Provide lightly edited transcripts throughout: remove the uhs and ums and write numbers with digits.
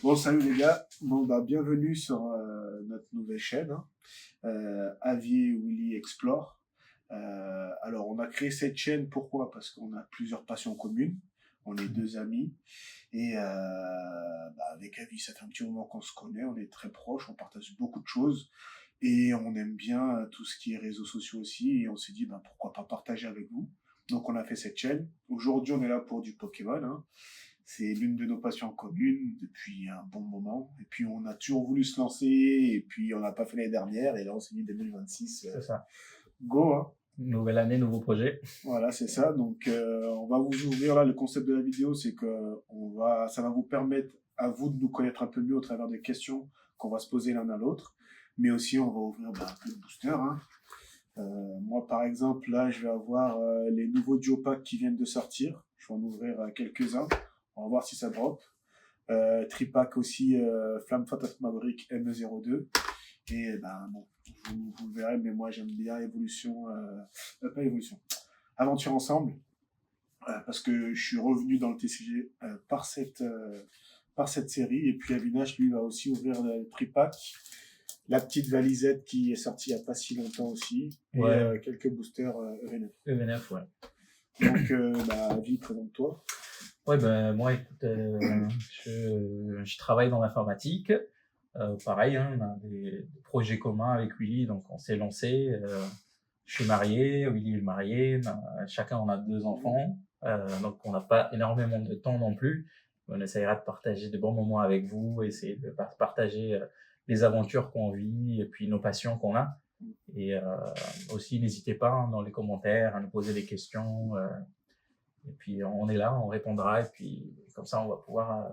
Bon, salut les gars. Bon, bah, bienvenue sur notre nouvelle chaîne, hein, Avi et Willy Explore. Alors, on a créé cette chaîne, pourquoi? Parce qu'on a plusieurs passions communes. On est deux amis. Et avec Avi, ça fait un petit moment qu'on se connaît, on est très proches, on partage beaucoup de choses. Et on aime bien tout ce qui est réseaux sociaux aussi. Et on s'est dit, pourquoi pas partager avec vous. Donc, on a fait cette chaîne. Aujourd'hui, on est là pour du Pokémon, hein. C'est l'une de nos passions communes depuis un bon moment. Et puis, on a toujours voulu se lancer. Et puis, on n'a pas fait l'année dernière. Et là, on s'est dit 2026. C'est ça. Go, hein. Nouvelle année, nouveau projet. Voilà, c'est ça. Donc, on va vous ouvrir là. Le concept de la vidéo, c'est que ça va vous permettre à vous de nous connaître un peu mieux au travers des questions qu'on va se poser l'un à l'autre. Mais aussi, on va ouvrir un peu de boosters, hein. Moi, par exemple, là, je vais avoir les nouveaux Geopack qui viennent de sortir. Je vais en ouvrir quelques-uns. On va voir si ça drop. Tripack aussi, Flamme Fantasmagorique ME02. Et vous le verrez, mais moi j'aime bien pas Évolution. Aventure Ensemble. Parce que je suis revenu dans le TCG par cette série. Et puis Avinash, lui, va aussi ouvrir le Tripack. La petite valisette qui est sortie il n'y a pas si longtemps aussi. Ouais. Et quelques boosters EV9. EV9, ouais. Donc, Avi, présente-toi. Ouais, moi, écoute, je travaille dans l'informatique. Pareil, hein, on a des projets communs avec Willy, donc on s'est lancé. Je suis marié, Willy est marié, chacun on a 2 enfants, donc on n'a pas énormément de temps non plus. On essaiera de partager de bons moments avec vous, essayer de partager les aventures qu'on vit et puis nos passions qu'on a. Et aussi, n'hésitez pas hein, dans les commentaires à nous poser des questions. Et puis on est là, on répondra et puis comme ça on va pouvoir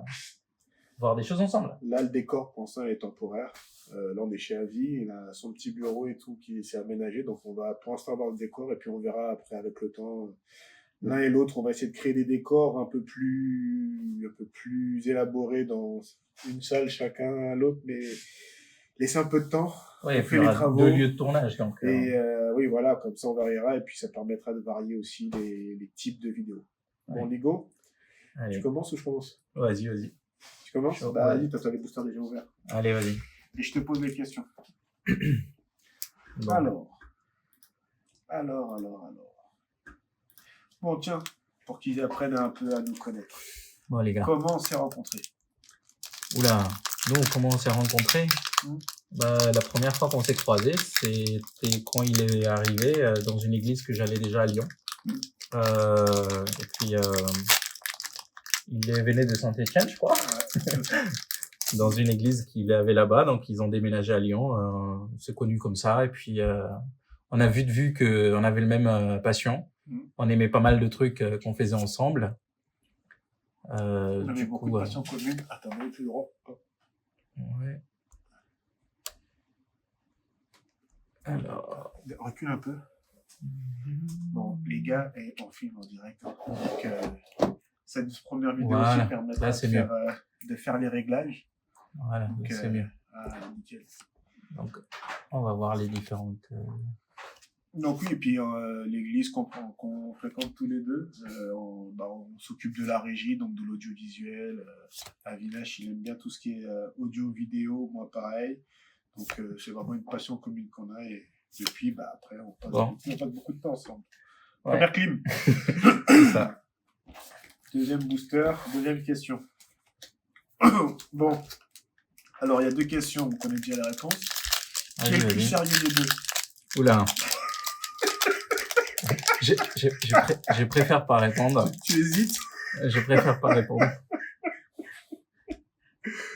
voir des choses ensemble. Là, le décor pour l'instant est temporaire. Là, on est chez Avi, il a son petit bureau et tout qui s'est aménagé, donc on va pour l'instant avoir le décor et puis on verra après avec le temps. L'un et l'autre, on va essayer de créer des décors un peu plus élaborés dans une salle chacun à l'autre, mais laisser un peu de temps. Oui, on fait les travaux. 2 lieux de tournage donc. Et oui, voilà, comme ça on variera et puis ça permettra de varier aussi les types de vidéos. Bon, Nigo, tu commences ou je commence? Vas-y. Tu commences? Vas-y, t'as les boosters déjà ouverts. Allez, vas-y. Et je te pose les questions. Bon. Alors. Bon, tiens, pour qu'ils apprennent un peu à nous connaître. Bon, les gars. Comment on s'est rencontrés? Oula, nous, comment on s'est rencontrés? La première fois qu'on s'est croisés, c'était quand il est arrivé dans une église que j'allais déjà à Lyon. Et puis, il venait de Saint-Étienne, je crois. Dans une église qu'il avait là-bas, donc ils ont déménagé à Lyon. On s'est connus comme ça, et puis on a vu qu'on avait le même passion. On aimait pas mal de trucs qu'on faisait ensemble. On avait beaucoup de passions communes. Attends, on est plus droit. Ouais. Alors, recule un peu. Bon, les gars, on filme en direct. Donc, cette première vidéo aussi permettra de faire les réglages. Voilà, c'est mieux. Nickel. Donc, on va voir les différentes. Donc oui, et puis l'église qu'on fréquente tous les deux, on s'occupe de la régie, donc de l'audiovisuel. Avinash, il aime bien tout ce qui est audio-vidéo, moi pareil. Donc c'est vraiment une passion commune qu'on a et depuis, après, on passe beaucoup de temps ensemble. Ouais. Première clim. C'est ça. Deuxième booster, deuxième question. Bon, alors il y a 2 questions, vous connaissez déjà les réponses. Qui est le plus sérieux des 2? Oula. Je préfère pas répondre. Tu hésites? Je préfère pas répondre.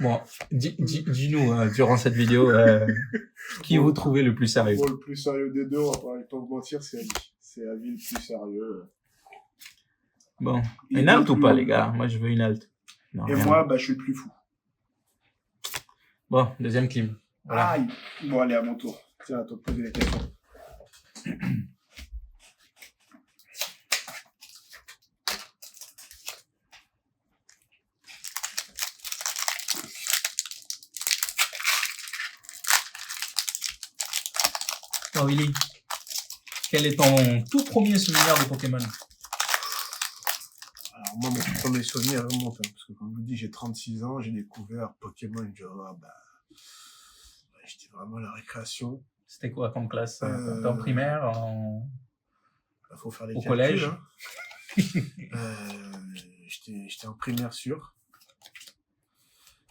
Bon, dis-nous durant cette vidéo qui vous trouvez le plus sérieux. Bon, le plus sérieux des 2, on va pas le temps de mentir, c'est Avi. C'est Avi le plus sérieux. Bon, une halte ou pas, les gars? Moi, je veux une halte. Non, et moi, je suis le plus fou. Bon, deuxième clim. Voilà. Aïe. Bon, allez, à mon tour. Tiens, à toi de poser la question. Oh, Willy, quel est ton tout premier souvenir de Pokémon? Alors moi, mon tout premier souvenir remonte, hein, parce que comme je vous dis, j'ai 36 ans, j'ai découvert Pokémon, je dis, oh, bah, j'étais vraiment à la récréation. C'était quoi comme classe? T'es en primaire, Faut faire les au calculs, collège? hein. J'étais en primaire sûr,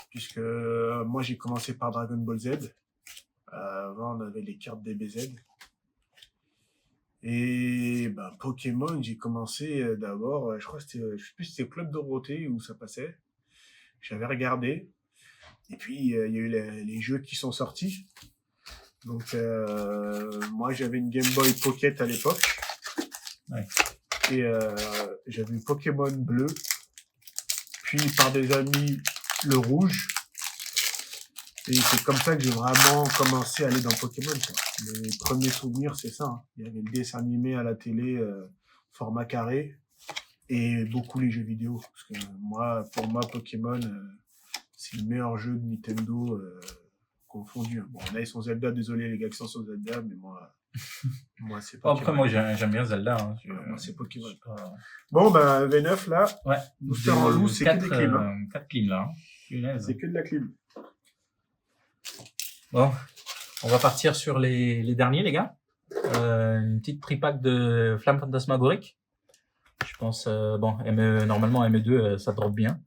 puisque moi j'ai commencé par Dragon Ball Z. Avant on avait les cartes DBZ. Et ben, Pokémon, j'ai commencé d'abord, je crois que c'était, je sais plus si c'était Club Dorothée où ça passait. J'avais regardé. Et puis il y a eu les jeux qui sont sortis. Donc moi j'avais une Game Boy Pocket à l'époque. Ouais. Et j'avais eu Pokémon bleu. Puis par des amis le rouge. Et c'est comme ça que j'ai vraiment commencé à aller dans Pokémon, quoi. Mes premiers souvenirs, c'est ça, hein. Il y avait le dessin animé à la télé, format carré, et beaucoup les jeux vidéo. Parce que pour moi, Pokémon, c'est le meilleur jeu de Nintendo confondu. Bon, on a son Zelda, désolé les gars qui sont sur Zelda, mais moi c'est Pokémon. Après, moi, j'aime bien Zelda. Hein. Moi, c'est Pokémon. Pas... Bon, ben, V9, là, ouais. Booster en loup, c'est que des clims. 4 clims, là. Hein. C'est que de la clim. Bon, on va partir sur les derniers, les gars. Une petite tripack de Flamme Fantasmagorique. Je pense, bon, normalement, ME2, ça drop bien.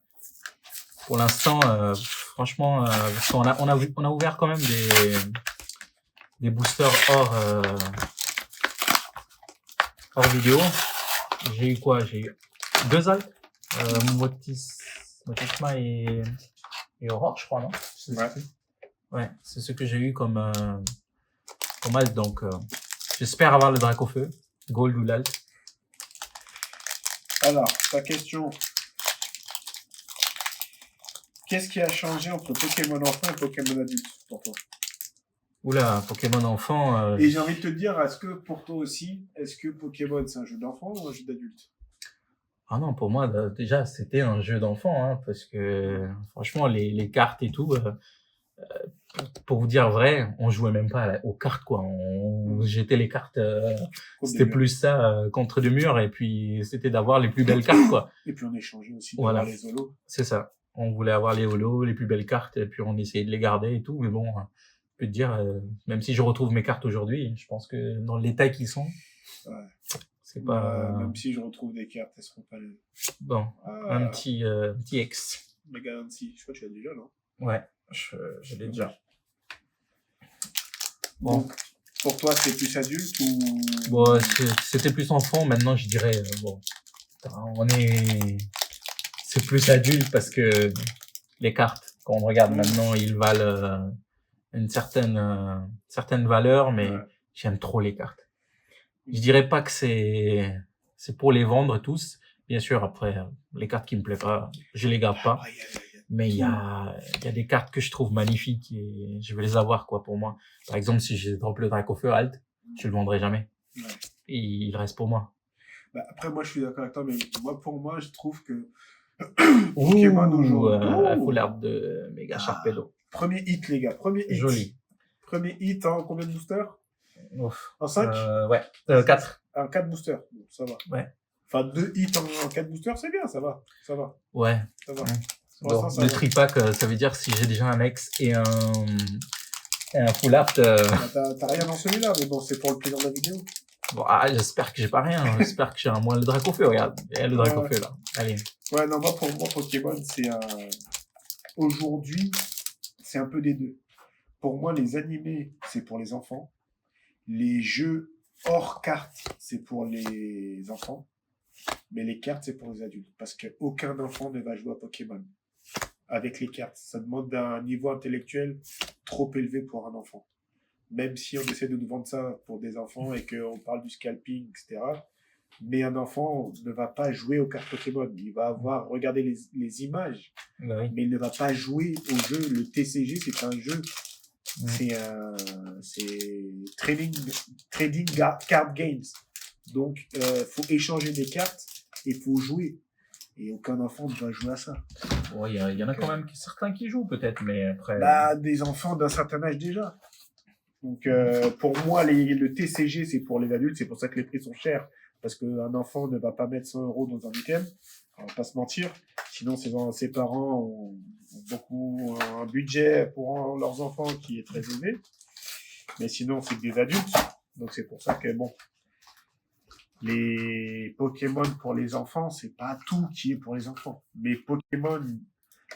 Pour l'instant, franchement, on a ouvert quand même des boosters hors vidéo. J'ai eu quoi? J'ai eu 2 altes. Motisma et Aurore, je crois, non? Ouais. Ouais, c'est ce que j'ai eu comme alt. Donc, j'espère avoir le Dracofeu, Gold ou l'alt. Alors, ta question. Qu'est-ce qui a changé entre Pokémon enfant et Pokémon adulte pour toi? Oula, Pokémon enfant. Et j'ai envie de te dire, est-ce que pour toi aussi, est-ce que Pokémon c'est un jeu d'enfant ou un jeu d'adulte? Ah non, pour moi, déjà, c'était un jeu d'enfant, hein, parce que franchement, les cartes et tout, pour vous dire vrai, on jouait même pas aux cartes, quoi. On jetait les cartes, c'était plus ça, contre des murs, et puis c'était d'avoir les plus belles cartes, quoi. Et puis on échangeait aussi voilà. Les holos. C'est ça. On voulait avoir les holos, les plus belles cartes, et puis on essayait de les garder et tout, mais bon, je peux te dire, même si je retrouve mes cartes aujourd'hui, je pense que dans l'état qu'ils sont, ouais. C'est pas... même si je retrouve des cartes, elles seront pas les... Bon, un petit X. Mega Nancy, je crois que tu l'as déjà, non? Ouais, je l'ai déjà. Bon. Donc, pour toi, c'est plus adulte ou... Bon, c'était plus enfant, maintenant je dirais, bon, c'est plus adulte parce que les cartes, quand on regarde maintenant, ils valent une certaine valeur, mais j'aime trop les cartes. Je dirais pas que c'est pour les vendre tous. Bien sûr, après, les cartes qui me plaisent pas, je les garde pas. Mais il y a des cartes que je trouve magnifiques et je vais les avoir, quoi, pour moi. Par exemple, si j'ai drop le Dracofeu alt, je le vendrai jamais. Ouais. Et il reste pour moi. Bah, après, moi, je suis d'accord avec toi, mais pour moi, je trouve que Pokémon aujourd'hui. Full art de Mega Sharpedo. Premier hit, les gars. Premier hit. Joli. Premier hit en combien de boosters? Ouf. En 5? Ouais. 4. En 4 boosters. Bon, ça va. Ouais. Enfin, 2 hits en 4 boosters, c'est bien, ça va. Ça va. Ouais. Ça va. Bon, le tripack, ça veut dire si j'ai déjà un ex et un full art. T'as rien dans celui-là, mais bon, c'est pour le plaisir de la vidéo. Bon, j'espère que j'ai pas rien. J'espère que j'ai un moins le Dracofeu, regarde. Il y a le Dracofeu là. Allez. Ouais, non, pour moi, Pokémon, c'est aujourd'hui, c'est un peu des deux. Pour moi, les animés, c'est pour les enfants. Les jeux hors cartes, c'est pour les enfants. Mais les cartes, c'est pour les adultes. Parce qu'aucun enfant ne va jouer à Pokémon avec les cartes. Ça demande un niveau intellectuel trop élevé pour un enfant. Même si on essaie de nous vendre ça pour des enfants et qu'on parle du scalping, etc. Mais un enfant ne va pas jouer aux cartes Pokémon. Il va regarder les images, mais il ne va pas jouer au jeu. Le TCG, c'est un jeu. C'est trading card games. Donc, faut échanger des cartes et faut jouer. Et aucun enfant ne va jouer à ça. Bon, il y en a quand même certains qui jouent peut-être, mais après... des enfants d'un certain âge déjà. Donc, pour moi, le TCG, c'est pour les adultes. C'est pour ça que les prix sont chers. Parce qu'un enfant ne va pas mettre 100 € dans un item. On va pas se mentir. Sinon, ses parents ont beaucoup un budget pour leurs enfants qui est très élevé. Mais sinon, c'est des adultes. Donc, c'est pour ça que, bon, les Pokémon pour les enfants, c'est pas tout qui est pour les enfants. Mais Pokémon,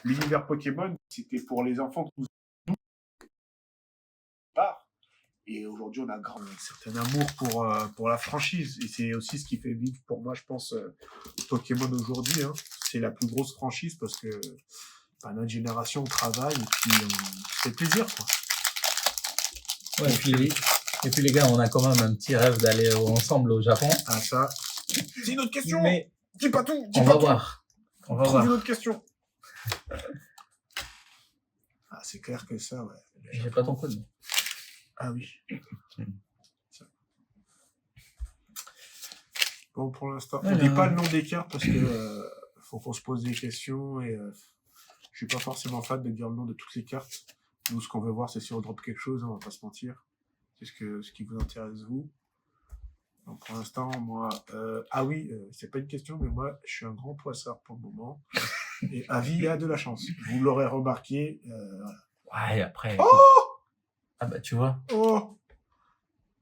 l'univers Pokémon, c'était pour les enfants tout part. Et aujourd'hui, on a un certain amour pour la franchise. Et c'est aussi ce qui fait vivre, pour moi, je pense, Pokémon aujourd'hui. Hein. C'est la plus grosse franchise parce que notre génération, on travaille et puis on fait plaisir, quoi. Ouais, et puis les gars, on a quand même un petit rêve d'aller ensemble au Japon. Ah, ça. C'est une autre question. Mais dis pas tout. On va voir. Trouve une autre question. Ah, c'est clair que ça, ouais. J'ai pas ton code. Ah oui. Bon, pour l'instant, on dit pas le nom des cartes parce que faut qu'on se pose des questions et je suis pas forcément fan de dire le nom de toutes les cartes. Nous, ce qu'on veut voir, c'est si on drop quelque chose, on va pas se mentir. C'est ce qui vous intéresse, vous. Donc, pour l'instant, moi... ah oui, c'est pas une question, mais moi, je suis un grand poissard pour le moment. Et Avi a de la chance. Vous l'aurez remarqué. Voilà. Ouais, après... Oh ah bah, tu vois. Oh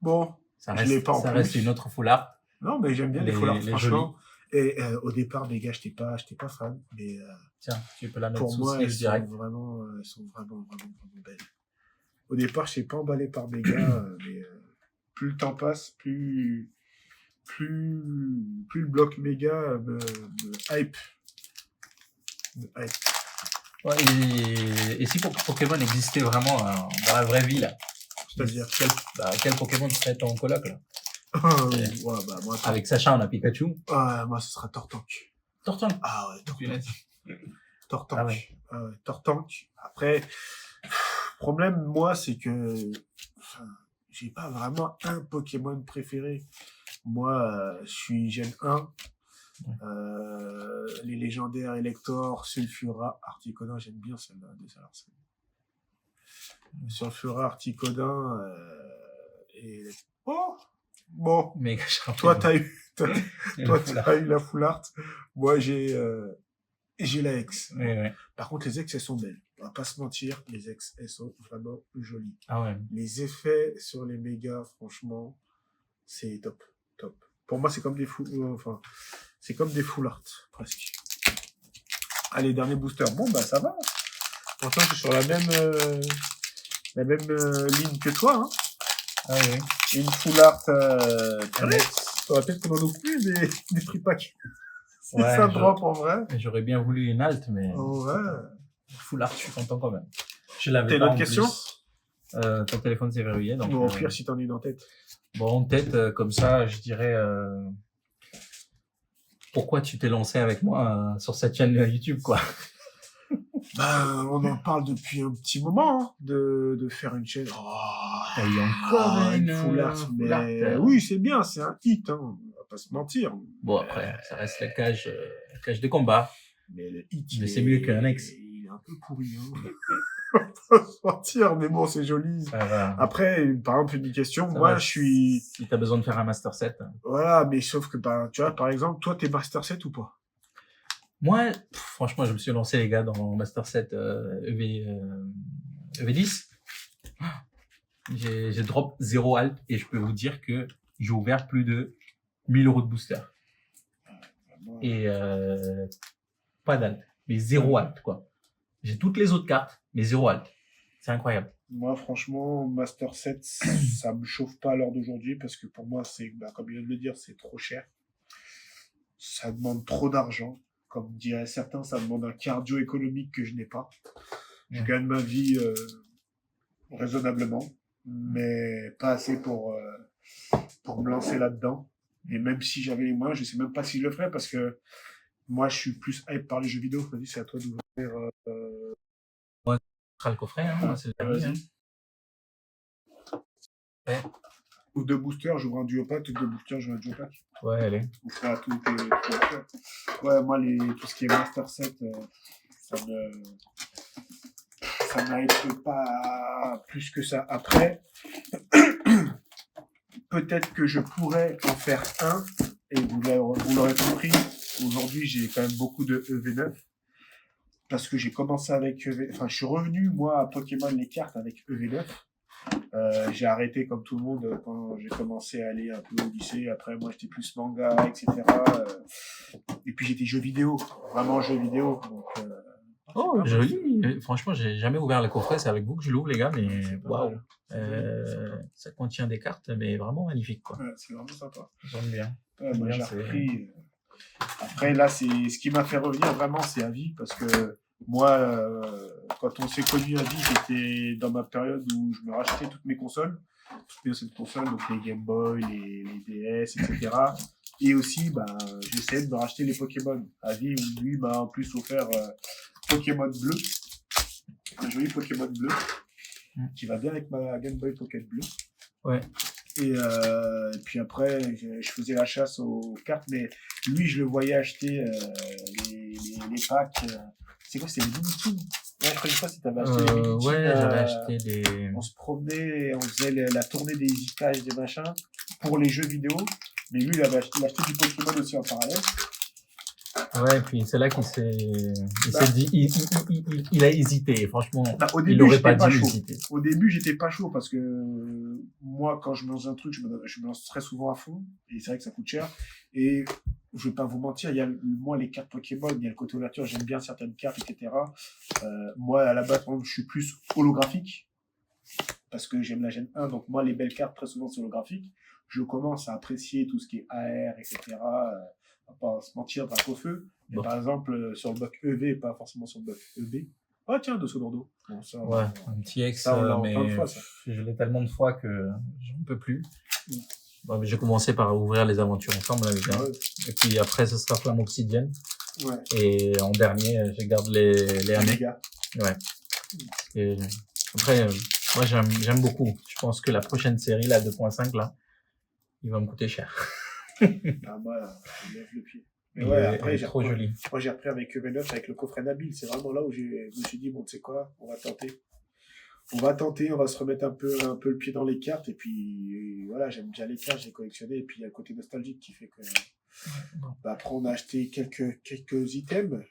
bon, ça je l'ai pas en plus. Reste une autre foulard. Non, mais j'aime bien les foulards, franchement. Jolis. Et au départ, mes gars, j'étais pas fan. Mais tiens, tu peux la mettre pour moi, elles direct. sont vraiment belles. Au départ, je n'étais pas emballé par mes gars, mais plus le temps passe, plus le bloc méga me hype. Ouais, et si Pokémon existait vraiment dans la vraie vie, là, c'est-à-dire quel Pokémon serait ton coloc, là? Ouais, bah, moi, avec Sacha, on a Pikachu. Moi, ce sera Tortank. Tortank? Ah ouais, Tortank. Tortank. Ah ouais. Tortank. Après, problème, moi, c'est que j'ai pas vraiment un Pokémon préféré. Moi, je suis Gen 1. Les légendaires Elector, Sulfura, Articodin, j'aime bien celle-là. Sulfura, Articodin et... Oh bon, mais toi, t'as eu la Foulard. Moi, j'ai la X. Ouais. Par contre, les X, elles sont belles. On va pas se mentir, les X, elles sont vraiment jolies. Ah ouais. Les effets sur les mégas, franchement, c'est top. Pour moi, c'est comme des c'est comme des full art, presque. Allez, dernier booster. Bon, bah, ça va. Pourtant, je suis sur la même ligne que toi, hein. Ah oui. Une full art, faudrait peut-être qu'on en ouvre plus des free packs. C'est ça, drop, en vrai. J'aurais bien voulu une alt, mais. Oh, ouais. Full art, je suis content quand même. Je l'avais pas. T'as une autre question? Ton téléphone s'est verrouillé, donc. Bon, au pire, si t'en as une en tête. Bon, en tête, comme ça, je dirais, pourquoi tu t'es lancé avec moi sur cette chaîne YouTube, quoi? Ben, on en parle depuis un petit moment, hein, de faire une chaîne. Il y a encore une full art, mais oui, c'est bien, c'est un hit, hein, on va pas se mentir. Bon, après, ça reste la cage de combat. Mais le hit, mais c'est mieux qu'un ex. Il est un peu pourri, hein. On va pas se mentir, mais bon, c'est joli. Après, par exemple, une question, moi, je suis... Si t'as besoin de faire un Master 7. Voilà, mais sauf que, tu vois, par exemple, toi, t'es Master 7 ou pas? Moi, franchement, je me suis lancé, les gars, dans Master 7 EV10. J'ai drop 0 alt et je peux vous dire que j'ai ouvert plus de 1000 € de booster. Et pas d'alt, mais 0 alt, quoi. J'ai toutes les autres cartes, mais 0 alt. C'est incroyable. Moi, franchement, Master 7, ça me chauffe pas à l'heure d'aujourd'hui parce que pour moi, c'est, comme il vient de le dire, c'est trop cher. Ça demande trop d'argent. Comme diraient certains, ça demande un cardio économique que je n'ai pas. Je gagne ma vie raisonnablement, mais pas assez pour me lancer là-dedans. Et même si j'avais les moyens, je sais même pas si je le ferais parce que moi, je suis plus hype par les jeux vidéo. Vas-y, c'est à toi d'ouvrir. Ouais, ce sera le coffret, hein. C'est le ouais. Ou 2 boosters, j'ouvre un duo pack, 2 boosters, j'ouvre un duo pack. Ouais, allez. On fera tout ouais, moi, tout ce qui est Master 7, ça m'aide pas plus que ça. Après, peut-être que je pourrais en faire un, et vous l'aurez compris, aujourd'hui, j'ai quand même beaucoup de EV9 parce que j'ai commencé avec enfin, je suis revenu, moi, à Pokémon les cartes avec EV9. J'ai arrêté comme tout le monde quand j'ai commencé à aller un peu au lycée. Après, moi, j'étais plus manga, etc. Et puis, j'étais jeux vidéo, vraiment jeux vidéo. Donc, Oh, pas mal. joli. Franchement, j'ai jamais ouvert le coffret. C'est avec vous que je l'ouvre, les gars, mais C'est pas waouh. mal. Ça contient des cartes, mais vraiment magnifiques, quoi. Ouais, c'est vraiment sympa. J'aime bien. Ouais, J'aime moi, bien, j'ai c'est- repris. Après, là, c'est ce qui m'a fait revenir vraiment, c'est à vie, parce que moi, quand on s'est connus à vie, j'étais dans ma période où je me rachetais toutes mes consoles, toutes mes anciennes consoles, donc les Game Boy, les DS, etc. Et aussi, bah, j'essayais de me racheter les Pokémon à vie, où lui m'a en plus offert Pokémon bleu, un joli Pokémon bleu, qui va bien avec ma Game Boy Pocket bleu. Ouais. Et puis après, je faisais la chasse aux cartes, mais lui, je le voyais acheter les packs. C'est quoi, c'est les Minikin? Ouais, je crois que t'avais acheté les Minikin. Ouais, j'avais acheté des. On se promenait, et on faisait la tournée des hésitages, des machins, pour les jeux vidéo. Mais lui, il avait acheté du Pokémon aussi en parallèle. Ouais, puis c'est là qu'il s'est, Bah. dit, il a hésité. Franchement, Bah, au il début, n'aurait j'étais pas dû chaud. hésiter. Au début, j'étais pas chaud parce que moi, quand je me lance un truc, je me lance très souvent à fond. Et c'est vrai que ça coûte cher. Et je vais pas vous mentir, il y a moi les cartes Pokémon, il y a le côté ouverture, j'aime bien certaines cartes, etc. Moi, à la base, par exemple, je suis plus holographique parce que j'aime la Gen 1. Donc moi, les belles cartes, très souvent, c'est holographique. Je commence à apprécier tout ce qui est AR, etc. On va pas se mentir, Dracofeu. Mais Bon. par exemple, sur le bloc EV, pas forcément sur le bloc EB. Oh tiens, de Solordo. Bon, ça, Ouais, un petit ex, ça, on l'a mais plein de fois, ça. je l'ai tellement de fois que j'en peux plus. Mm. Bon, mais j'ai commencé par ouvrir les aventures ensemble avec un. Ouais. Et puis après, ce sera Flamme Obsidienne. Ouais. Et en dernier, je garde les années. gars. Ouais. Et après, moi, j'aime beaucoup. Je pense que la prochaine série, la 2.5, là, il va me coûter cher. Ah, moi, je lève le pied. Mais ouais, après, j'ai trop joli. Moi, j'ai repris avec EV9, avec le coffret Nabil. C'est vraiment là où je me suis dit, bon, tu sais quoi, on va tenter. On va se remettre un peu le pied dans les cartes. Et puis, voilà, j'aime bien les cartes, j'ai collectionné. Et puis, il y a le côté nostalgique qui fait que. Bah, après, on a acheté quelques items.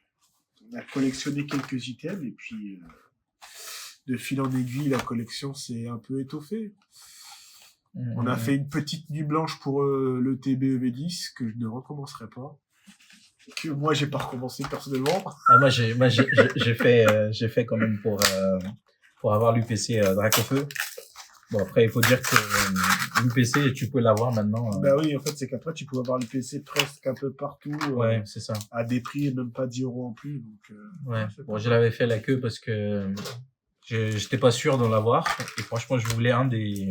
On a collectionné quelques items. Et puis, de fil en aiguille, la collection s'est un peu étoffée. On a fait une petite nuit blanche pour le TBEV10 que je ne recommencerai pas. Que moi, j'ai pas recommencé personnellement. Ah, moi, j'ai fait quand même pour avoir l'UPC Dracofeu. Bon, après, il faut dire que l'UPC, tu peux l'avoir maintenant. Bah oui, en fait, c'est qu'après, tu peux avoir l'UPC presque un peu partout. Ouais, c'est ça. À des prix et même pas 10 € en plus. Donc, ouais. Bon, je l'avais fait la queue parce que j'étais pas sûr d'en l'avoir. Et franchement, je voulais un des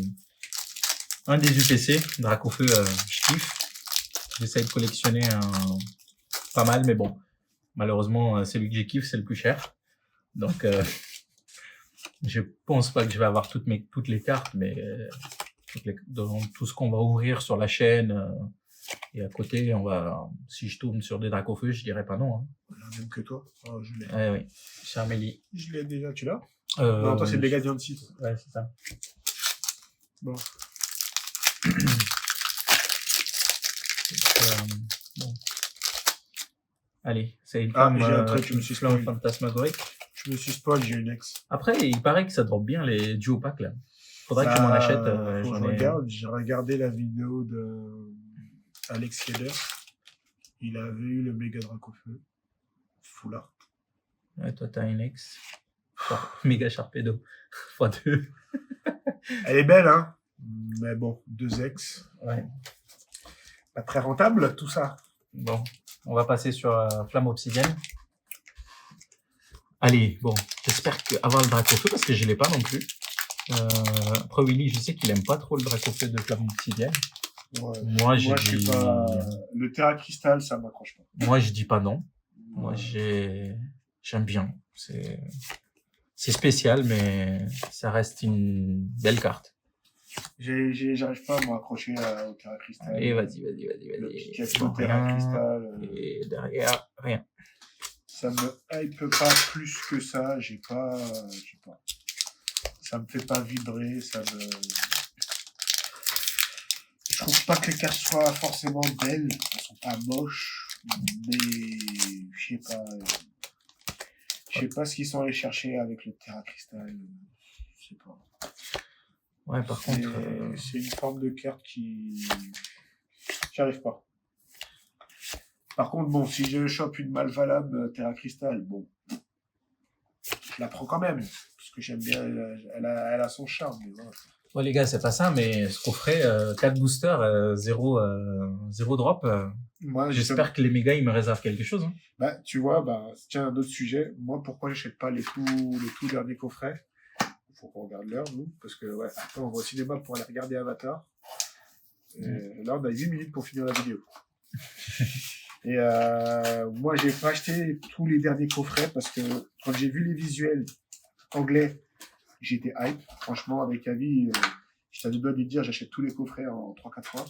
UPC. Dracofeu, je kiffe. J'essaie de collectionner pas mal, mais bon, malheureusement, celui que j'ai kiffe, c'est le plus cher. Donc, je pense pas que je vais avoir toutes les cartes, mais dans tout ce qu'on va ouvrir sur la chaîne et à côté, si je tourne sur des Dracofeu, je dirais pas non. Hein. Même que toi. Oh, je l'ai. Ouais, oui. Charmélie. Je l'ai déjà, tu l'as non, toi, c'est Megadiancy. Ouais, c'est ça. Bon. Bon. Allez, c'est une j'ai un truc, je me suis spoil. Fantasmagorique. Je me suis spoil, j'ai une ex. Après, il paraît que ça drop bien les duo packs là. Faudrait que je m'en achète. J'ai regardé la vidéo de Alex Keder. Il avait eu le méga Dracofeu. Full art. Ouais, toi, t'as une ex. Méga Sharpedo. x2. Elle est belle, hein. Mais bon, 2 ex. Ouais. Pas très rentable, tout ça. Bon, on va passer sur Flamme Obsidienne. Allez, bon, j'espère avoir le Dracofeu parce que je l'ai pas non plus. Après Willy, je sais qu'il aime pas trop le Dracofeu de Flamme Obsidienne. Ouais. Moi, je suis pas. Le Terra Crystal, ça m'accroche pas. Moi, je dis pas non. Ouais. Moi, j'aime bien. C'est spécial, mais ça reste une belle carte. J'arrive pas à m'accrocher au Terra Crystal. Allez, vas-y. Le Pikachu Terra Crystal. Et derrière, rien. Ça me hype pas plus que ça. Je sais pas. Ça me fait pas vibrer. Je trouve pas que les cartes soient forcément belles. Elles sont pas moches. Mais je sais pas ce qu'ils sont allés chercher avec le Terra Crystal. Je sais pas. Ouais, par contre. C'est une forme de carte qui. J'y arrive pas. Par contre, bon, si je chope une Malvalab Terra Crystal, bon, je la prends quand même. Parce que j'aime bien, elle a son charme. Mais voilà. Ouais, les gars, c'est pas ça, mais ce qu'on ferait, 4 boosters, 0 drop. Moi, J'espère que les mégas, ils me réservent quelque chose. Hein. Bah, tu vois, tiens, un autre sujet. Moi, pourquoi j'achète pas les tout derniers coffrets? Faut qu'on regarde l'heure, nous. Parce que, ouais, après, on va au cinéma pour aller regarder Avatar. Là, on a 8 minutes pour finir la vidéo. Et moi, j'ai pas acheté tous les derniers coffrets parce que quand j'ai vu les visuels anglais, j'étais hype. Franchement, avec Avi, j'étais à deux doigts de lui dire j'achète tous les coffrets en 3-4 fois.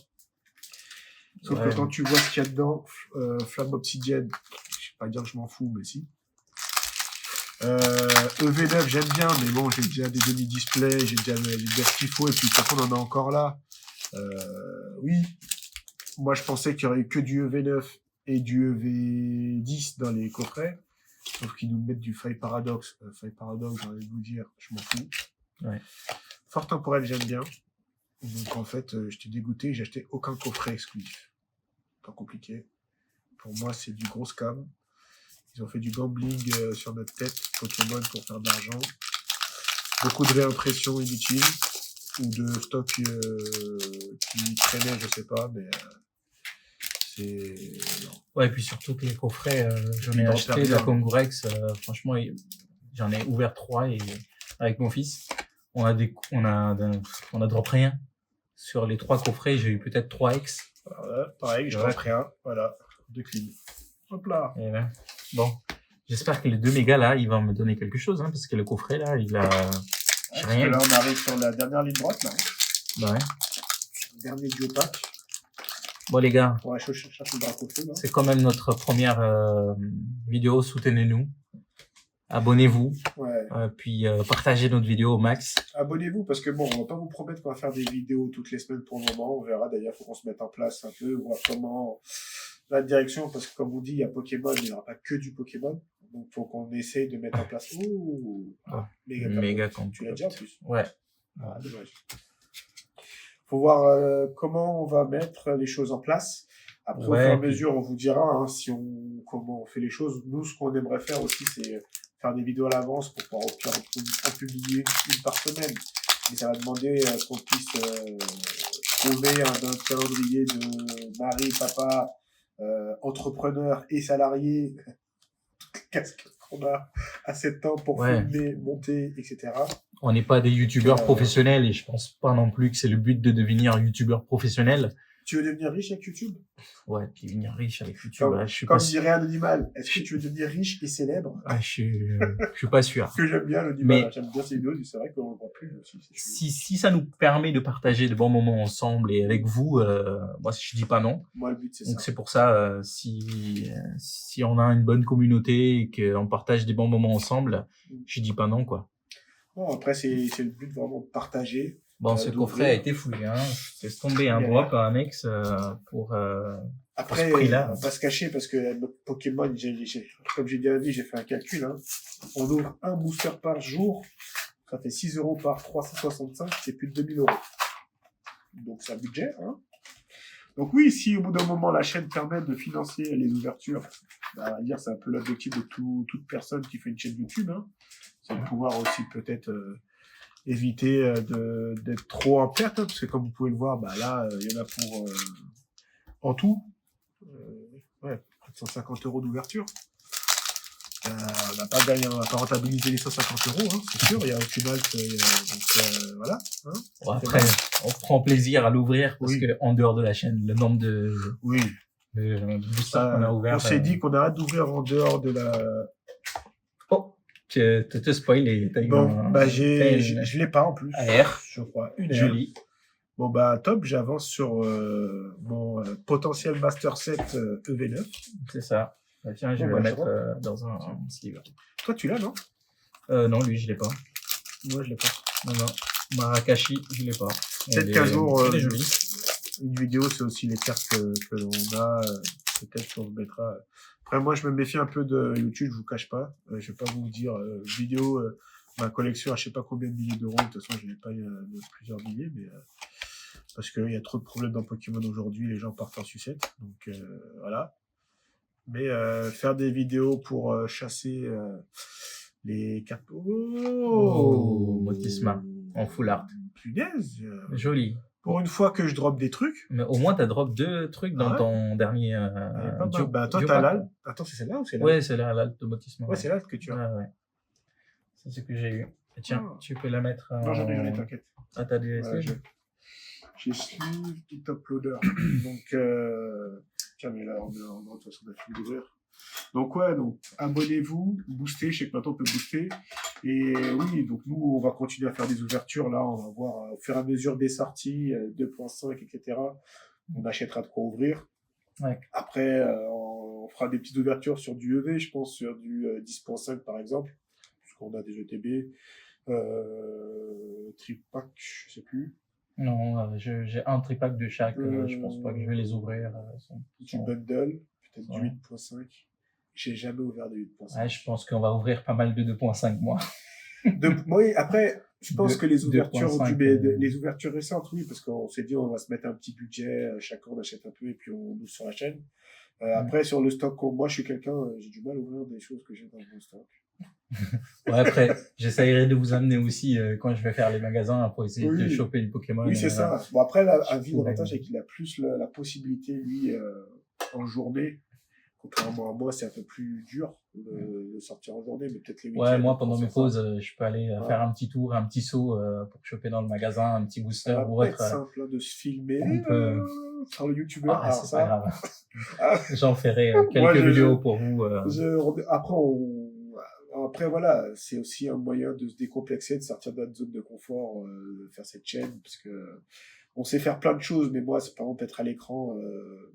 Sauf que quand tu vois ce qu'il y a dedans, Flamme Obsidienne, je vais pas dire que je m'en fous, mais si. EV9, j'aime bien, mais bon, j'ai déjà des demi-displays, j'ai déjà ce qu'il faut, et puis de toute façon, on en a encore là. Oui, moi je pensais qu'il y aurait que du EV9 et du EV10 dans les coffrets, sauf qu'ils nous mettent du Fire Paradox. Fire Paradox, j'ai envie de vous dire, je m'en fous. Ouais. Fort temporel, j'aime bien. Donc en fait, j'étais dégoûté, j'ai acheté aucun coffret exclusif. Pas compliqué. Pour moi, c'est du gros scam. Ils ont fait du gambling sur notre tête, Pokémon, pour faire de l'argent. Beaucoup de réimpressions inutiles ou de stock qui traînait, je sais pas, mais c'est... Non. Ouais, et puis surtout que les coffrets, j'en ai acheté de la Kongurex, franchement, j'en ai ouvert 3 et avec mon fils, on a drop rien. Sur les 3 coffrets, j'ai eu peut-être 3 ex. Voilà, pareil, je drop rien, voilà, 2 clean. Hop là. Et là. Bon, j'espère que les 2 mégas là, ils vont me donner quelque chose, hein, parce que le coffret là, il a... Parce que là, on arrive sur la dernière ligne droite, là. Bah ouais. Dernier duo pack. Bon les gars, on va chercher le Dracofeu, là. C'est quand même notre première vidéo, soutenez-nous. Abonnez-vous, ouais. Puis partagez notre vidéo au max. Abonnez-vous parce que bon, on va pas vous promettre qu'on va faire des vidéos toutes les semaines pour le moment. On verra d'ailleurs, faut qu'on se mette en place un peu, voir comment la direction, parce que comme on dit, il y a Pokémon, il n'y aura pas que du Pokémon. Donc faut qu'on essaye de mettre en place. Ouh, méga con. Tu l'as dit en plus. Ouais. Ah, dommage. Faut voir comment on va mettre les choses en place. Après, au fur et à mesure, on vous dira hein, comment on fait les choses. Nous, ce qu'on aimerait faire aussi, c'est faire des vidéos à l'avance pour pouvoir en publier une par semaine. Mais ça va demander qu'on puisse trouver un calendrier de mari, papa, entrepreneur et salarié, casquette qu'on a à 7 ans pour filmer, monter, etc. On n'est pas des youtubeurs professionnels et je pense pas non plus que c'est le but de devenir youtubeur professionnel. Tu veux devenir riche avec YouTube? Ouais, devenir riche avec YouTube. Comme dirait un animal, est-ce que tu veux devenir riche et célèbre? Je suis pas sûr. Que j'aime bien l'animal, j'aime bien ces vidéos, c'est vrai qu'on le voit plus aussi. Si ça nous permet de partager de bons moments ensemble et avec vous, moi je dis pas non. Moi le but c'est ça. Donc c'est pour ça, si on a une bonne communauté et qu'on partage des bons moments ensemble, je dis pas non quoi. Bon, après c'est le but vraiment de partager. Bon, ce coffret a été fouillé, hein. C'est tombé un drop à un ex pour après, pour ce prix-là. On va pas se cacher parce que notre Pokémon, comme j'ai déjà dit, j'ai fait un calcul. Hein. On ouvre un booster par jour, ça fait 6 € par 365, c'est plus de 2000 €. Donc c'est un budget. Hein. Donc oui, si au bout d'un moment la chaîne permet de financer les ouvertures, on va dire c'est un peu l'objectif de toute personne qui fait une chaîne YouTube. Hein. C'est de pouvoir aussi peut-être... éviter d'être trop en perte, hein, parce que comme vous pouvez le voir, là, il y en a pour, en tout, près de 150 € d'ouverture. On n'a pas gagné, on n'a pas rentabilisé les 150 €, hein, c'est sûr, il y a aucune halte, donc voilà. Hein, bon, après, on prend plaisir à l'ouvrir, parce que en dehors de la chaîne, le nombre de... Oui. boosters qu'on a ouvert... On s'est dit qu'on arrête d'ouvrir en dehors de la... Tu te spoil et t'as eu je l'ai pas en plus. AR. Je crois. Une Joli. Bon, top, j'avance sur mon potentiel Master Set EV9. C'est ça. Tiens, je vais le mettre dans un sleeve. Toi, tu l'as, non? Non, lui, je l'ai pas. Moi, je l'ai pas. Non. Marakashi, je l'ai pas. Peut-être qu'un jour, il est joli. Une vidéo, c'est aussi les cartes que l'on a. peut-être qu'on mettra. Après, moi, je me méfie un peu de YouTube, je vous cache pas. Je vais pas vous dire vidéo. Ma collection, je sais pas combien de milliers d'euros. De toute façon, je n'ai pas plusieurs milliers, mais parce qu'il y a trop de problèmes dans Pokémon aujourd'hui, les gens partent en sucette. Donc voilà. Mais faire des vidéos pour chasser les cartes. Oh, Motisma, en full art. Punaise. Joli. Pour une fois que je drop des trucs. Mais au moins, tu as drop 2 trucs dans ton dernier. Bah, toi, t'as l'alt. Attends, c'est celle-là ou c'est l'alt? Ouais, c'est l'alt de Motisma. Ouais, c'est l'alt que tu as. Ouais. C'est ce que j'ai eu. Et tiens, tu peux la mettre. Non, j'en ai une, t'inquiète. Ah, t'as des j'ai Sleeve, petit uploader. Donc, tiens, mais là, on a de toute façon, on a fini d'ouvrir. Donc, ouais, donc, abonnez-vous, boostez, je sais que maintenant on peut booster. Et oui, donc nous, on va continuer à faire des ouvertures. Là, on va voir au fur et à mesure des sorties, 2.5, etc. On achètera de quoi ouvrir. Ouais. Après, on fera des petites ouvertures sur du EV, je pense, sur du 10.5 par exemple, puisqu'on a des ETB. Tripack, je sais plus. Non, j'ai un tripack de chaque. Je pense pas que je vais les ouvrir. Du bundle, peut-être du 8.5. J'ai jamais ouvert de 8.5. Ouais, je pense qu'on va ouvrir pas mal de 2.5 moi. Oui, après, je pense que les ouvertures les ouvertures récentes, oui, parce qu'on s'est dit on va se mettre un petit budget, chacun on achète un peu et puis on ouvre sur la chaîne. Après, sur le stock, moi je suis quelqu'un, j'ai du mal à ouvrir des choses que j'ai dans mon stock. Ouais, après, j'essayerai de vous amener aussi quand je vais faire les magasins pour essayer de choper du Pokémon. Oui, c'est ça. Bon, après, l'avantage, c'est qu'il a plus la possibilité, lui, en journée. Contrairement à moi, c'est un peu plus dur de sortir en journée, mais peut-être les week-ends. Ouais, moi, pendant mes pauses, je peux aller faire un petit tour, un petit saut pour choper dans le magasin, un petit booster ou autre. C'est simple hein, de se filmer sur le youtubeur. Ah, c'est pas grave. J'en ferai quelques vidéos pour vous. Après, voilà, c'est aussi un moyen de se décomplexer, de sortir de notre zone de confort, de faire cette chaîne, parce que on sait faire plein de choses, mais moi, c'est par exemple être à l'écran.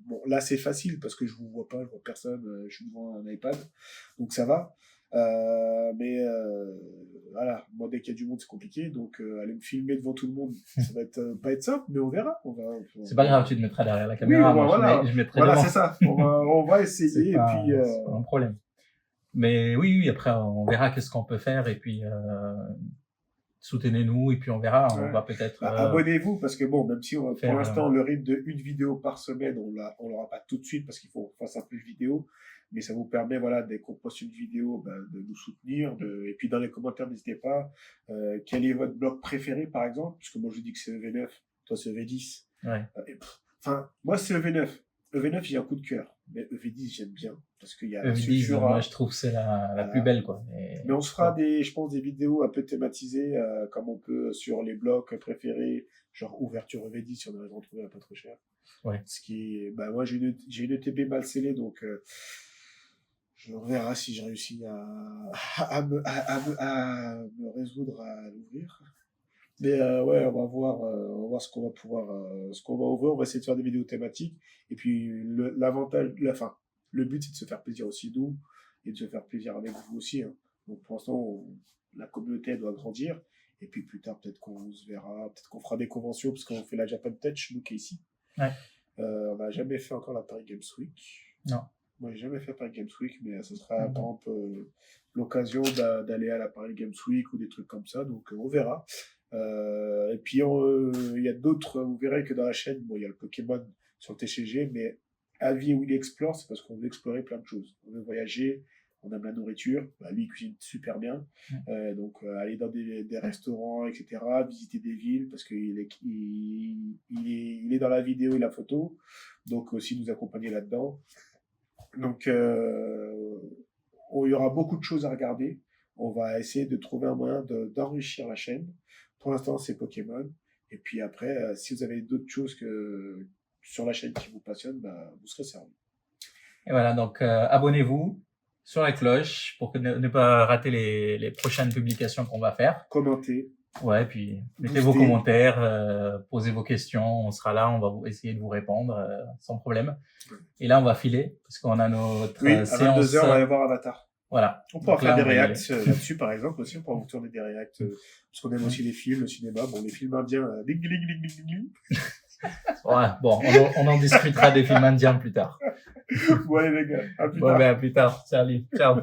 Bon, là, c'est facile parce que je vous vois pas, je vois personne, je suis devant un iPad, donc ça va. Mais voilà, moi, dès qu'il y a du monde, c'est compliqué, donc aller me filmer devant tout le monde, ça va pas être simple, mais on verra. C'est pas grave, tu te mettras derrière la caméra. Oui, voilà, je mettrai voilà, c'est ça. On va essayer, et puis. C'est pas un problème. Mais oui, après, on verra qu'est-ce qu'on peut faire, et puis soutenez-nous, et puis on verra, on va peut-être... abonnez-vous, parce que bon, même si pour l'instant, le rythme de 1 vidéo par semaine, on l'aura pas tout de suite, parce qu'il faut qu'on fasse un peu de vidéo, mais ça vous permet, voilà, dès qu'on poste une vidéo, de nous soutenir, et puis dans les commentaires, n'hésitez pas, quel est votre bloc préféré, par exemple, parce que moi, je dis que c'est EV9, toi, c'est EV10. Ouais. Enfin, moi, c'est EV9. EV9, j'ai un coup de cœur, mais EV10, j'aime bien, parce qu'il y a EV10, moi, je trouve que c'est la plus belle, quoi. Mais on se fera je pense, des vidéos un peu thématisées, comme on peut sur les blocs préférés, genre ouverture EV10, si on arrive à en trouver un peu trop cher. Ouais. Ce qui est, moi, j'ai une ETB mal scellée, donc, je verrai si j'ai réussi à me résoudre à l'ouvrir. Mais ouais, on va voir ce qu'on va pouvoir, ce qu'on va ouvrir. On va essayer de faire des vidéos thématiques. Et puis le but c'est de se faire plaisir aussi nous et de se faire plaisir avec vous aussi. Hein. Donc pour l'instant, la communauté elle doit grandir. Et puis plus tard, peut-être qu'on se verra, peut-être qu'on fera des conventions parce qu'on fait la Japan Touch, nous qui est ici. Ouais. On n'a jamais fait encore la Paris Games Week. Non. Moi, j'ai jamais fait Paris Games Week, mais ce sera par exemple l'occasion d'aller à la Paris Games Week ou des trucs comme ça. Donc on verra. Et puis il y a d'autres, vous verrez que dans la chaîne, bon, il y a le Pokémon sur le TCG, mais Avis où il explore, c'est parce qu'on veut explorer plein de choses. On veut voyager, on aime la nourriture, lui il cuisine super bien, donc aller dans des restaurants, etc., visiter des villes, parce qu'il est dans la vidéo et la photo, donc aussi nous accompagner là-dedans. Donc il y aura beaucoup de choses à regarder. On va essayer de trouver un moyen d'enrichir la chaîne. Pour l'instant, c'est Pokémon. Et puis après, si vous avez d'autres choses sur la chaîne qui vous passionnent, vous serez servi. Et voilà, donc abonnez-vous sur la cloche pour ne pas rater les prochaines publications qu'on va faire. Commentez. Ouais, puis mettez vos commentaires, posez vos questions, on sera là, on va essayer de vous répondre sans problème. Et là, on va filer, parce qu'on a notre séance... à 22h, on va y avoir Avatar. Voilà. On pourra faire des reacts là-dessus, par exemple, aussi. On pourra vous tourner des reacts, parce qu'on aime aussi les films, le cinéma. Bon, les films indiens, ding, ding, ding, ding, ding. Ouais, bon, on en discutera des films indiens plus tard. Bon, allez, les gars, à plus Bon, tard. ben, à plus tard. Salut. Ciao.